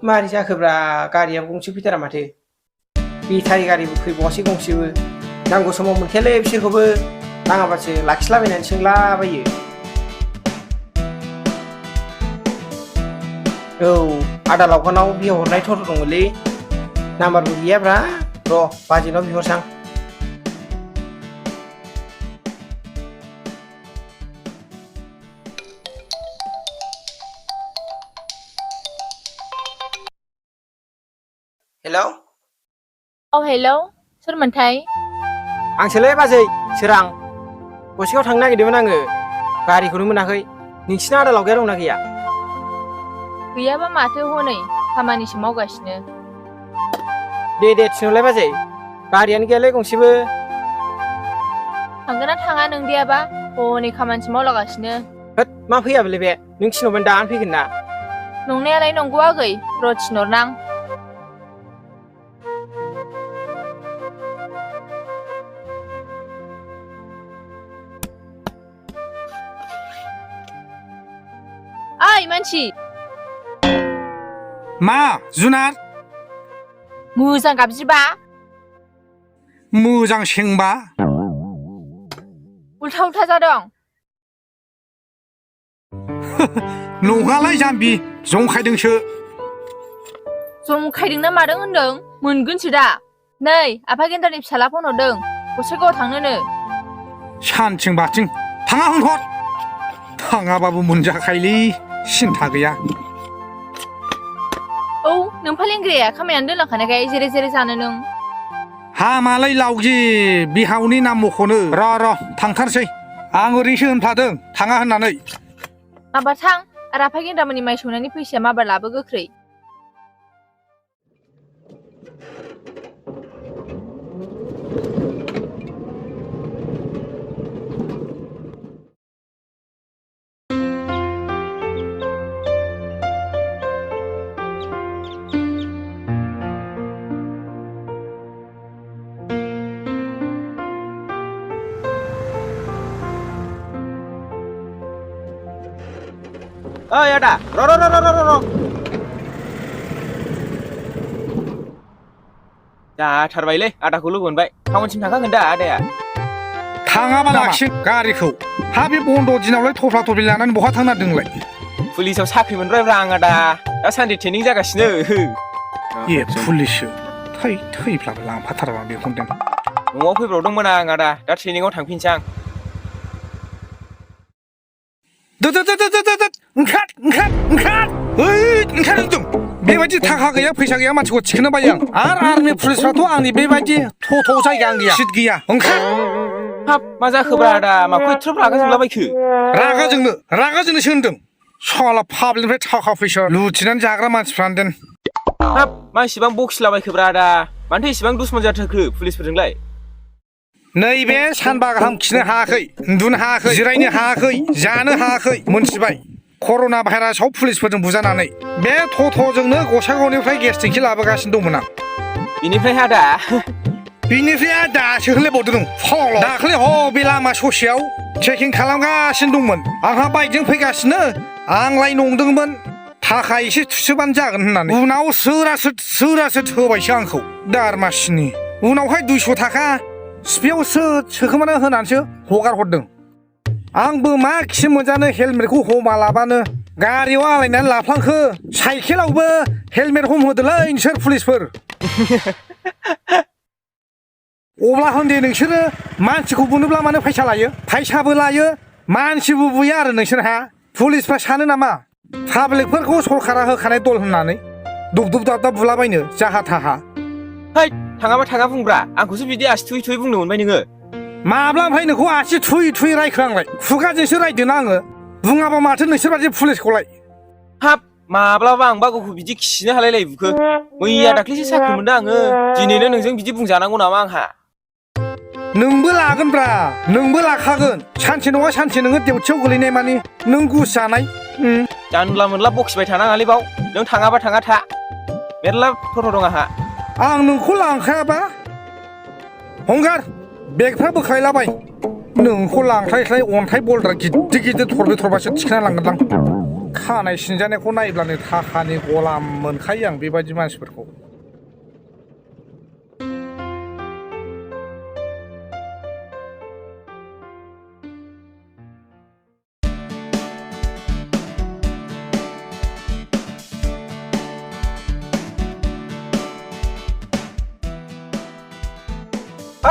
मारै जाखोब्रा गारियाबो गंसे फैथारा माथो बेटारि गारिबो फैबावासै गंसेबो नांगौ समाव मोनखायालै बिसोरखौबो नाङाबासो लाखिलाबायनानै सोंलाबायो औ आदा लावगानाव बिहरनाय थर दङलै नाम्बारबो गैयाब्रा र' बाजेनाव बिहरसां हेलौ हेलौ सोरमोनथाय आंसोलै बाजै सोरां गसाइगाव थांनो नागिरदोंमोन आङो गारिखौनो मोनाखै नोंसिना आदा लावगाया दंना गैया गैयाबा माथो हनै खामानिसो मावगासिनो दे थिनहरलाय बाजै गारियानो गैयालै गंसेबो थांगोना थाङा नोंदियाबा हनै खामानिसो मावलागासिनो होद मा फैया बेलाय बे नों थिनहरबानो दानो फैगोन ना नंनायालाय नंगौ आगै र' थिनहरनां ओइ मानसि मा जुनार मोजां गाबज्रिबा मोजां सेंबा उल्था उल्था जादों नङालाय जाम्बि जंखायदोंसो जंखायदों ना मादों होनदों मोनगोनसो दा नै आफा गेन्दारनि फिसाला फन हरदों गसाइगावआव थांनोनो सानथिं बाथिं थाङा होनहर थाङाबाबो मोनजाखायोलै सिन्था गैया औ नोमफा लेंग्राया खामायनानै दोनलांखानायखाय जेरै जेरै जानो नों हामालाय लावजि बिहावनि नाम मख'नो र' थांथारसै आं ओरैसो होनफ्लादों थाङा होननानै माबा थां आरो आफा गेन्दामोननि माइ सौनायनि फैसाया माबार लाबो गोख्रै ओइ आदा र' जाथारबायलै आदाखौ लोगो मोनबाय टाउनसिम थांखागोन दा आदाया थाङाबा लाखिन गारिखौ हा बे बन्द' दिनावलाय थफ्ला थफ्लि लानानै बहा थांना दोंलाय पुलिसाव साख्रि मोनबायब्रा आं आदा दासान्दि ट्रेनिं जागासिनो ए पुलिससो थैफ्लाबो लांफाथारबा बेखौनो न'आव फैब्रावदोंमोन आं आदा दा ट्रेनिंआव थांफिनसै आं ओंखार होनदों बेबायदि थाखा गैया फैसा गैया मानसिखौ थिखोनो बायो आं आरो आर्मि पुलिसफ्राथ' आंनि बेबायदि थथ' जायगा आं गैया सिट गैया ओंखार हाब मा जाखोब्रा आदा माखौ एथ्राब रागा जोंलाबायखो रागा जोंनोसो होनदों साला पाब्लिकनिफ्राय थाखा फैसा लुथिनानै जाग्रा मानसिफ्रानो देन हाब मा इसिबां बखिलाबायखोब्रा आदा मानोथो इसिबां दुसमन जाथारखो पुलिसफोरजोंलाय नैबे सानबा गाहाम खिनो हायाखै उन्दुनो हायाखै जिरायनो हायाखै जानो हायाखै मोनथिबाय कर'ना भाइरासाव पुलिसफोरजों बुजानानै बे थथ'जोंनो गसाइगावनिफ्राय गेस टेंखि लाबोगासिनो दंमोन आं बेनिफ्राय आदा दासो होनलायबावदों दाख्लै बे लामा ससेयाव चेकिं खालामगासिनो दंमोन आंहा बाइकजों फैगासिनो आंलाय नंदोंमोन थाखा एसे थुसोबानो जागोन होननानै उनाव सोरासो होबायसो आंखौ दारमासिनि उनावहाय 200 थाखा सिफियाव सोखोमाना होनानैसो हगार हरदों आंबो मा खि मोनजानो हेलमेटखौ हमालाबानो गारियाव आलायनानै लाफ्लांखो साइकेलावबो हेलमेट हमहोदोलै नोंसोर पुलिसफोर अब्ला होनदे नोंसोरो मानसिखौ बुनोब्ला मानो फैसा लायो फैसाबो लायो मानसिबो बुयो आरो नोंसोरहा पुलिसफ्रा सानो नामा पाब्लिकफोरखौ सरकारा होखानाय दल होननानै दुब दाब बुलाबायनो जाहा थाहा है थाङाबा थाङा बुंब्रा आंखौसो बिदि आसि थुयै बुंनो मोनबाय नोङो माब्लानिफ्राय नोंखौ आसि थुयै रायखो आंलाय खुगाजोंसो रायदों आङो बुङाबा माथो नोंसोर बादि पुलिसखौलाय हाब माब्लाबा आं बागोखौ बिदि खिनो हालायलाय बुखो मैया दाख्लैसो साख्रि मोनदों आङो दिनैनो नोंजों बिदि बुंजानांगौ नामा आंहा नोंबो लागोनब्रा नोंबो लाखागोन सानसे नङा सानसे नोङो देउथियाव गोलैनाय मानि नों गुस जानाय जानला मोनला बखिबाय थानाङालै बाव नों थाङाबा थाङा था मेरला फट' दं आंहा आं नोंखौ लांखायाबा हंगार बेगफ्रा बोखायलाबाय नोंखौ लांख्लायख्लाय अन्थाइ बल्डार गिदिर थरब्रै थरबासो थिखोना लांगोन आं खानाय सिनजानायखौ नायब्लानो थाखानि गलाम मोनखायो आं बेबायदि मानसिफोरखौ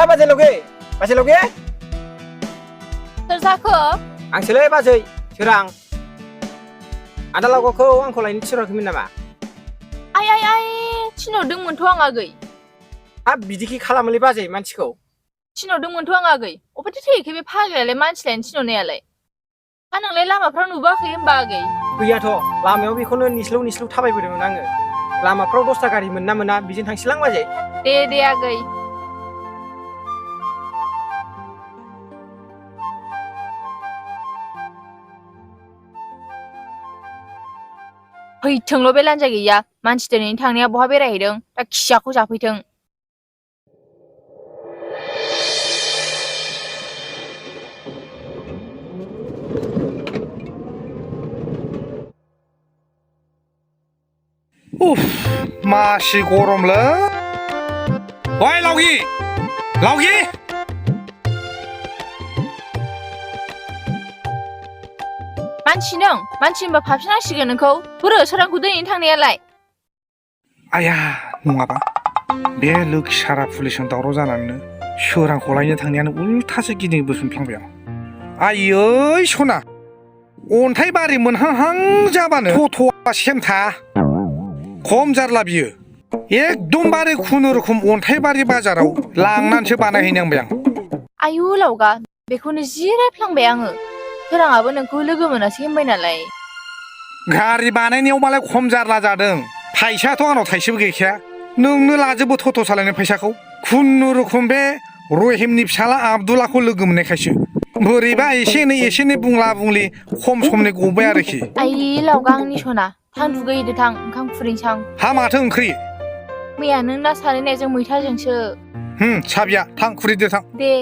बाजै लगे सोर जाखो आंसोलै बाजै सोरां आदा लावगाखौ आंखौ लायनो थिनहराखैमोन नामा आइ थिनहरदोंमोनथ' आं आगै हाब बिदिखि खालामोलै बाजै मानसिखौ थिनहरदोंमोनथ' आं आगै अबायथो थैखो बे फाग्लायालाय मानसि लायनो थिनहरनायालाय हा नोंलाय लामाफ्राव नुबोआखै होमबा आगै गैयाथ' लामायाव बेखौनो निस्लौ थाबायबोदोंमोन आङो लामाफ्राव दस्रा गारि मोना मोना बिजों थांसैलां बाजै दे आगै फैथोंल' बे लान्जाय गैया मानसि दोनैनो थांनाया बहा बेरायहैदों दा खियाखौ जाफैथों उफ मासि गरमलै ओइ लावगि मानसि होनबा फाबसिनांसिगोन नोंखौ बोरो सोरांखौ दोनैनो थांनायालाय आया नङाबा बे लोखि सारा पुलिसजों दावराव जानानैनो सोरांखौ लायनो थांनायानो उल्थासो गिदिं बोफिनफ्लांबाय आं आयै सना अन्थाइ बारि मोनहांहां जाबानो थथ'आ सेमथा खम जारला बियो एकदमबारे खुनुरुखुम अन्थाइबारि बाजाराव लांनानैसो बानायहैनांबाय आं आयु लावगा बेखौनो जि रायफ्लांबाय आङो सोराङाबो नोंखौ लोगो मोनासै होनबाय नालाय गारि बानायनायाव मालाय खम जारला जादों फैसायाथ' आंनाव थाइसेबो गैखाया नोंनो लाजोबो थथ' सालायनाय फैसाखौ खुनुरुखुम बे रहिमनि फिसाला आब्दुल्लाखौ लोगो मोननायखायसो बोरैबा एसे एनै बुंला बुंलि खम समनि गबाय आरोखि आइ लावगा आंनि सना थां दुगैहैदो थां ओंखाम खुरैसां हा माथो ओंख्रि मैया नों ना सारैनायजों मैथाजोंसो साबिया थां खुरैदो थां दे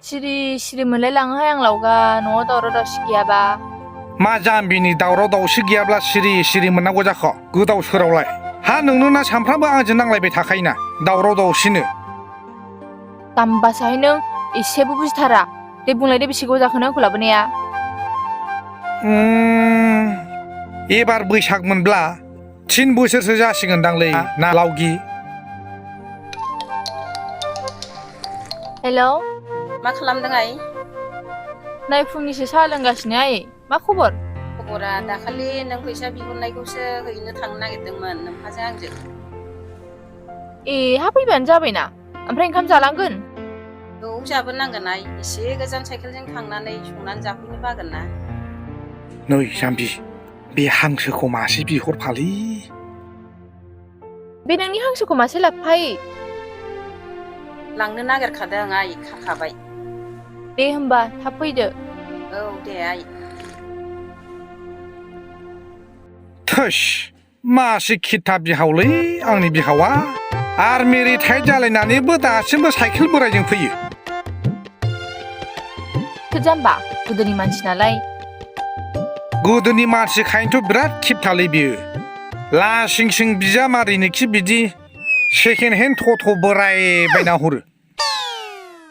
सिरि मोनलायलाङोहाय आं लावगा न'आव दावराव दावसि गैयाबा मा जाम्बिनि दावराव दावसि गैयाब्ला सिरि मोननांगौ जाखो गोदाव सोरावलाय हा नोंनो ना सानफ्रामबो आंजों नांलायबाय थाखायोना दावराव दावसिनो जाम्बासाहाय नों एसेबो बुजिथारा दे बुंलायदो बेसे गोबाव जाखो नों आंखौ लाबोनाया एबार बैसाग मोनब्ला 3 बोसोरसो जासिगोनदांलै ना लावगि हेलौ मा खालामदों आइ नै फुंनिसो साहा लोंगासिनो आइ मा खबर खबरा दाखालि नों फैसा बिहरनायखौसो हैनो थांनो नागिरदोंमोन नोमफाजों आंजों ए हा फैबानो जाबायना ओमफ्राय ओंखाम जालांगोन औ जाबोनांगोन आइ एसे गोजान साइकेलजों थांनानै संनानै जाफैनो बागोन ना नै जाम्बि बे हांसोखौ मासे बिहरफालै बे नोंनि हांसोखौ मासे लाबोफाय लांनो नागिरखादों आइ खाखाबाय दे होमबा थाब फैदो औ दे आइ थोस मासे खिथा बिहावलै आंनि बिहावा आर्मि रिटायार्ड जालायनानैबो दासिमबो साइकेल बोरायजों फैयो जाम्बा गोदोनि मानसि नालाय गोदोनि मानसिखायनोथ' बिराद खिबथालै बियो लासिं सिं बिजामादैनोखि बिदि सेकेन्ड हेन्ड थथ' बोराय बायना हरो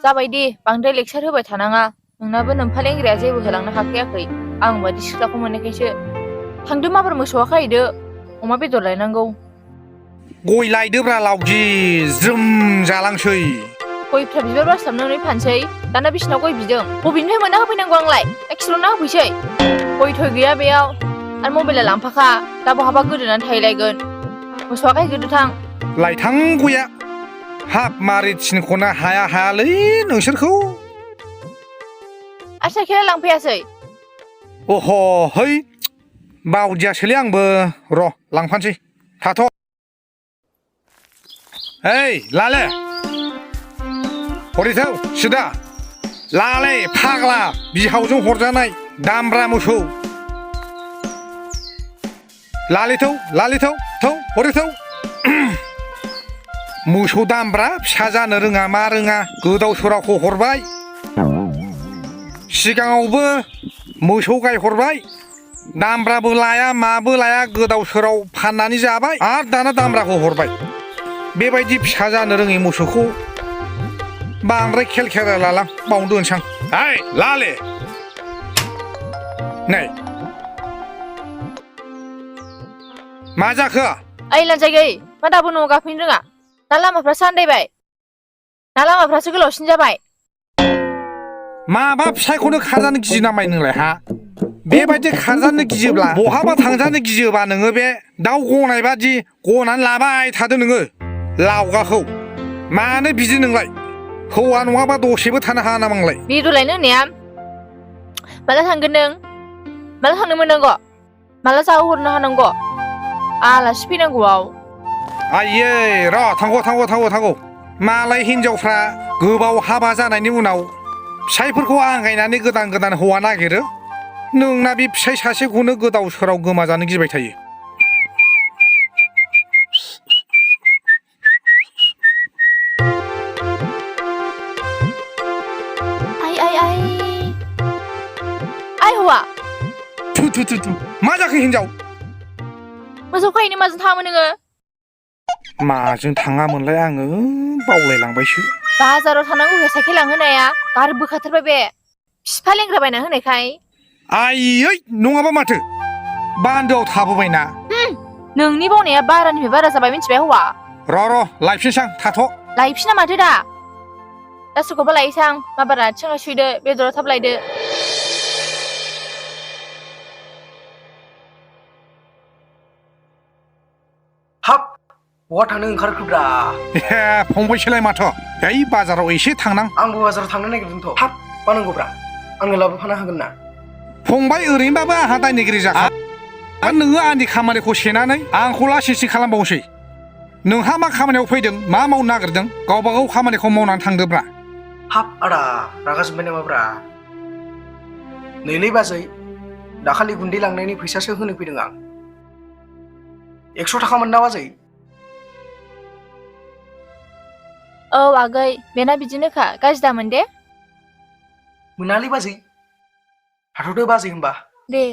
जाबाय दे बांद्राय लेक्सार होबाय थानाङा नोंनाबो नोमफालेंग्राया जेबो होलांनो हाखायाखै आं बादि सिख्लाखौ मोननायखायसो थांदो माबार मोसौआ खाहैदो अमा बेदर लायनांगौ गय लायदोब्रा लावगि ज्रोम जालांसै गयफ्रा बिबार बारस्लाबनानै फानसै दाना बिसिनाव गय बिदों बबेनिफ्राय मोना होफैनांगौ आंलाय एक्सल'ना होफैसै गय थय गैया बेयाव आरो मबाइला लांफाखा दा बहाबा गोदोनानै थाहैलायगोन मोसौआ खाहैग्रोदो थां लायथां गया हाब मारै थिनख'नो हायालै नोंसोरखौ आरो साइकेला लांफैयासै अह है बावदियासोलै आंबो र' लांफानोसै थाथ' ओइ लाले हरिथौ सिदा लाले फाग्ला बिहावजों हरजानाय दामब्रा मोसौ लालिथौ थौ हरिथौ मोसौ दामब्रा फिसा जानो रोङा मा रोङा गोदाव सोरावखौ हरबाय सिगाङावबो मोसौ गाय हरबाय दामब्राबो लाया माबो लाया गोदाव सोराव फाननानै जाबाय आरो दाना दामब्राखौ हरबाय बेबायदि फिसा जानो रोङै मोसौखौ बांद्राय खेल खेला लालां बावनो दोनसां हाय लाले नै मा जाखो ओइ लानजागै मा दाबो न'आव गाफैनो रोङा ना लामाफ्रासो आन्दायबाय ना लामाफ्रासो गोलावसिन जाबाय माबा फिसायखौनो खारजानो गियो नामाय नोंलाय हा बेबायदि खारजानो गियोब्ला बहाबा थांजानो गियोबा नोङो बे दाउ गनाय बादि गनानै लाबाय थादो नोङो लावगाखौ मानो बिदि नोंलाय हौवा नङाबा दसेबो थानो हाया नामा नोंलाय बिरुलायनो होननाया माला थांगोन नों माला थांनो मोननांगौ माला जाहोहरनो हानांगौ आलासि फैनांगौआव आइयै र' थांगौ मालाय हिनजावफ्रा गोबाव हाबा जानायनि उनाव फिसायफोरखौ आंगायनानै गोदान गोदान हौवा नागिरो नोंना बे फिसाय सासेखौनो गोदाव सोराव गोमाजानो गिबाय थायो आइ हौवा थु मा जाखो हिनजाव मोसौ खायनो माजों थाङामोन नोङो माजों थाङामोनलाय आङो बावलायलांबायसो बाजाराव थांनांगौ साइकेल लांहोनाया गारि बोखाथारबाय बे फिफा लेंग्रा बायना होनायखाय आइयै नङाबा माथो बान्दोआव थाबोबायना नोंनि बावनाया बारानिफ्राय बारा जाबाय मिथिबाय हौवा र' लायफिनसां थाथ' लायफिना माथो दा सोरखौबा लायसां माबारा थिङा सुइदो बेदराव थाब लायदो हाब बहा थांनो ओंखारखोब्रा ए फंबायसोलाय माथो ओइ बाजाराव एसे थांनां आंबो बाजाराव थांनो नागिरदोंथ' हाब मा नांगौब्रा आंनो लाबोफानो हागोन ना फंबाय ओरैनोबाबो आंहा दायनिगिरि जाखा आरो नोङो आंनि खामानिखौ सेनानै आंखौ लासिंसिं खालामबावसै नोंहा मा खामानियाव फैदों मा मावनो नागिरदों गावबा गाव खामानिखौ मावनानै थांदोब्रा हाब आदा रागा जोंबाय नामाब्रा नैलै बाजै दाखालि गुन्दै लांनायनि फैसासो होनो फैदों आं 100 थाखा मोन ना बाजै औ आगै बेना बिदिनोखा गाज्रि दामोन दे मोनालै बाजै थाथ'दो बाजै होमबा दे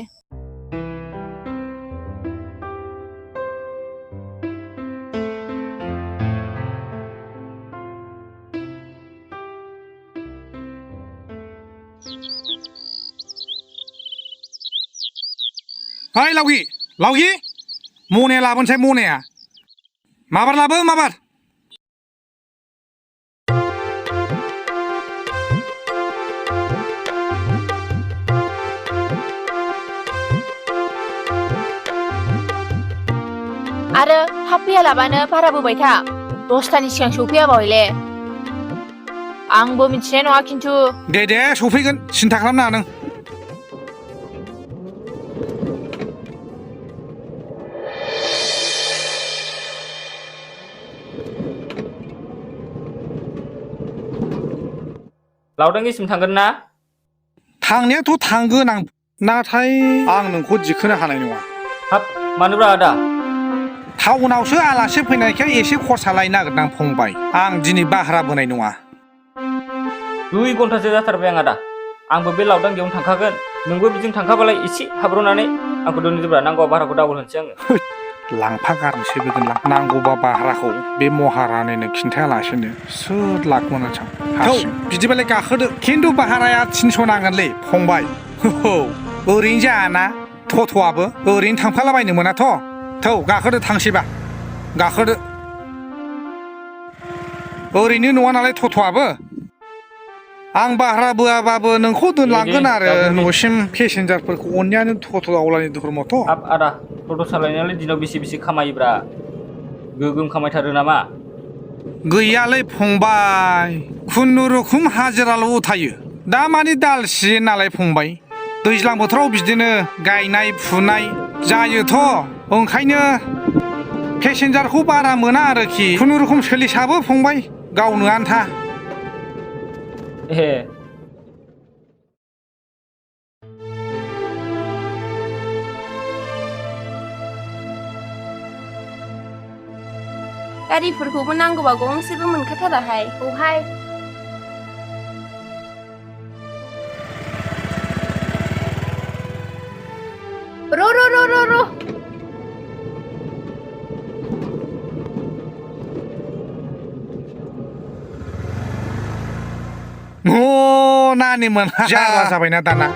ओइ लावगि मनाया लाबोनोसै मनाया माबार लाबो माबार आरो थाब फैयालाबानो भारा बोबाय था 10थानि सिगां सौफैयाबावैले आंबो मिथिनाय नङा खिन्थु दे सफैगोन सिन्था खालामनाङा नों लावदांगिसिम थांगोन ना थांनायाथ' थांगोन आं नाथाय आं नोंखौ दिखोनो हानाय नङा हाब मानोब्रा आदा टाउनावसो आलासि फैनायखाय एसे खरसा लायनो नागिरदां फंबाय आं दिनै भारा बोनाय नङा 2 घन्टासो जाथारबाय आं आदा आंबो बे लावदांगियावनो थांखागोन नोंबो बिजों थांखाबालाय एसे हाब्रनानै आंखौ दोनदोब्रा नांगौबा भाराखौ डाबल होनोसै आङो लांफागारनोसै बेगोनलां नांगौबा भाराखौ बे महारानिनो खिन्थायालासिनो सोर लाखोना थां बिदिबालाय गाखोदो खिन्थु भाराया 300 नांगोनलै फंबाय ओरैनो जायाना थ'आबो ओरैनो थांफालाबायनो मोनाथ' थौ गाखोदो थांसैबा गाखोदो ओरैनो नङा नालाय थ'आबो आं भारा बोआबाबो नोंखौ दोनलांगोन आरो न'सिम पेसेन्जारफोरखौ अननायानो थ' आवलानि धर्मथ' हाब आदा टट' सालायनायालाय दिनाव बेसे खामायोब्रा गोगोम खामायथारो नामा गैयालै फंबाय खुनुरुखुम हाजिराल' उथायो दा मानि दाल सिजेन नालाय फंबाय दैज्लां बोथोराव बिदिनो गायनाय फुनाय जायोथ' ओंखायनो पेसेन्जारखौ बारा मोना आरोखि खुनुरुखुम सोलिसाबो फंबाय गावनो आन्था गारिफोरखौबो नांगौबा गंसेबो मोनखाथाराहाय औहाय र' नानिमोन जारला जाबायना दाना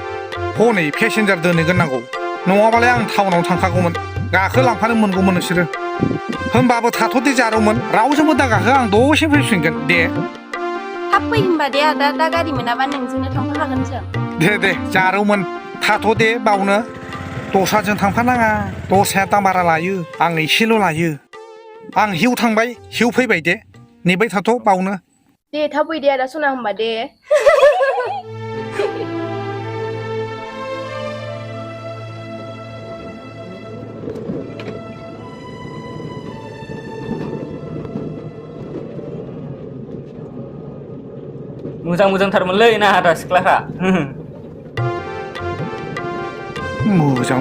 हनै पेसेन्जार दोनहैग्रोनांगौ नङाबालाय आं टाउनाव थांखागौमोन गाखोलांफानो मोनगौमोन नोंसोरो होमबाबो थाथ'दे जारौमोन रावजोंबो दा गाखो आं दसे फैफिनगोन दे थाब फै होनबा दे आदा दा गारि मोनाबा नोंजोंनो थांफाखागोन जों दे जारौमोन थाथ'दे बावनो दस्राजों थांफानाङा दस्राया दाम बारा लायो आं एसेल' लायो आं हिउ थांबाय हिउ फैबाय दे नेबाय थाथ' बावनो दे थाब फै दे आदा सना होमबा दे मोजांथारमोनलै ना आदा सिख्लाफ्रा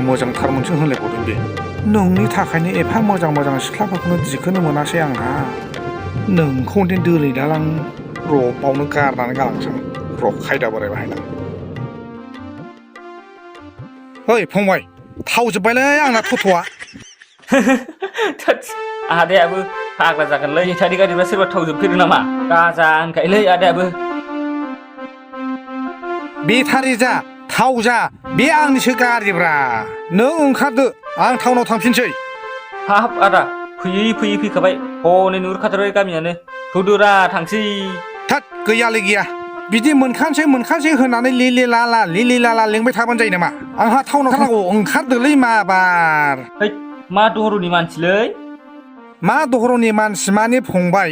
मोजांथारमोनसो होनलायबावदों बे नोंनि थाखायनो एफा मोजां सिख्लाफोरखौनो दिखोनो मोनासै आंहा नोंखौ दोलैदालां र' बावनो गारनानै गालांसां र' खायदा बोराय बाहायनां ओइ फंबाय थाव जोब्बायलै आंना थथ'आ आदायाबो फाग्ला जागोनलै बेटारि गारिफ्रा सोरबा थाव जोबफेरो नामा गाजा होनखायोलै आदायाबो बेटारि जा थाव जा बे आंनिसो गारिब्रा नों ओंखारदो आं टाउनाव थांफिनसै हाब आदा फैयै फैखाबाय हनै नुहुरखाथारबाय गामियानो थौदोरा थांसै थाद गैया बिदि मोनखानसै होनानै लिलि लाला लेंबाय थाबानो जायो नामा आंहा टाउनाव थांनांगौ ओंखारदोलै माबार है मा दहरनि मानसिलै मा दहरनि मानसि माने फंबाय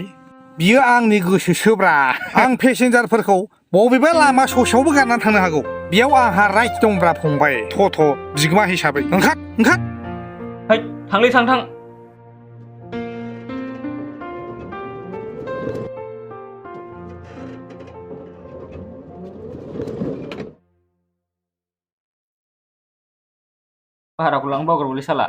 बियो आंनि गोसोसोब्रा आं पेसेन्जारफोरखौ बबेबा लामा ससेयावबो गारनानै थांनो हागौ बेयाव आंहा राइट दंब्रा फंबाय थ' बिगोमा हिसाबै ओंखार है थांलै थां भाराखौ लांनो बावगारबायलै साला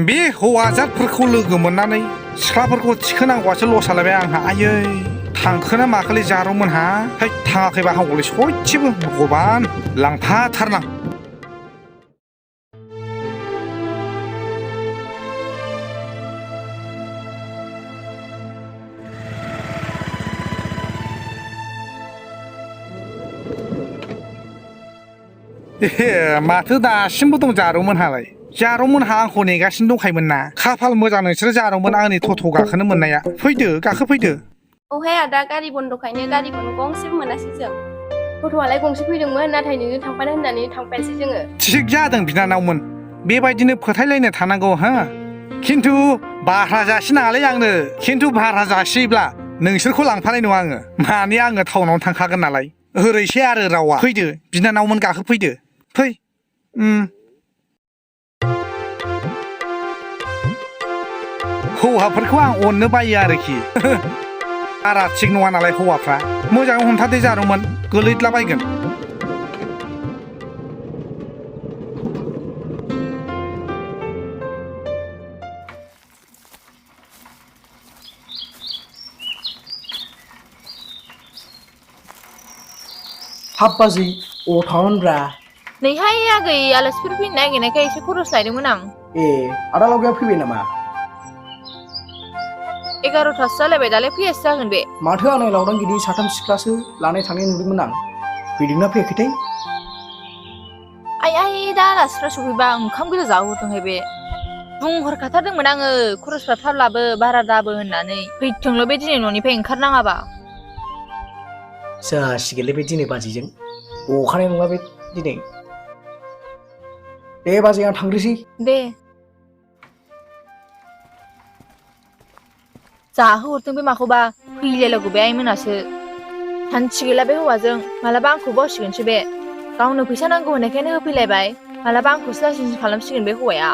बे हौवाजादफोरखौ लोगो मोननानै सिख्लाफोरखौ थिखोनांगौआसो लस जालायबाय आंहा आयै थांखोना माखोलै जारौमोनहा है थाङाखैबा हामगौलै सयथिबो भगबान लांफाथारनां माथो दासिमबो दं जारौमोनहालाय जारौमोनहा आंखौ नेगासिनो दंखायोमोन ना खाफाल मोजां नोंसोरो जारौमोन आंनि थथ' गाखोनो मोननाया फैदो गाखोफैदो औहाय आदा गारि बन्द'खायनो गारिखौनो गंसेबो मोनासै जों गथ'आलाय गंसे फैदोंमोन नाथाय नोंजों थांफानो होननानै थांफायासै जोङो थिग जादों बिनानावमोन बेबायदिनो फोथायलायनो थानांगौ हा खिन्थु भारा जासिनाङालै आंनो खिन्थु भारा जासियोब्ला नोंसोरखौ लांफानाय नङा आङो माने आङो टाउनाव थांखागोन नालाय ओरैसै आरो रावा फैदो बिनानावमोन गाखोफैदो फै हौवाफोरखौ आं अननो बायो आरोखि बारा थिग नङा नालाय हौवाफ्रा मोजाङै हमथादे जारौमोन गोलैद्लाबायगोन हाब बाजै अ थाङोनब्रा नैहाय आगै आलासिफोर फैनो नागिरनायखाय एसे खरस लायदोंमोन आं ए आदा लावगाया फैबाय नामा 11थासो जालायबाय दालाय फैयासो जागोन बे माथो आंनाय लावदांगिरि साथाम सिख्लासो लानाय थांनाय नुदोंमोन आं फैदोंना फैयाखैथाय आइ दा आलासिफ्रा सफैबा ओंखाम गोजा जाहोहरदोंहाय बे बुंहरखाथारदोंमोन आङो खरसफ्रा थाब लाबो बारा दाबो होननानै फैथोंल' बे दिनै न'निफ्राय ओंखारनाङाबा जासिगोनलै बे दिनै बाजैजों अखानाय नङा बे दिनै दे बाजै आं थांग्रोसै दे जाहोहरदों बे माखौबा फैलायलायगौ बे आइमोनासो सानथि गैला बे हौवाजों मालाबा आंखौ बावसिगोनसो बे गावनो फैसा नांगौ होननायखायनो होफैलायबाय मालाबा आंखौसो लासिंसिं खालामसिगोन बे हौवाया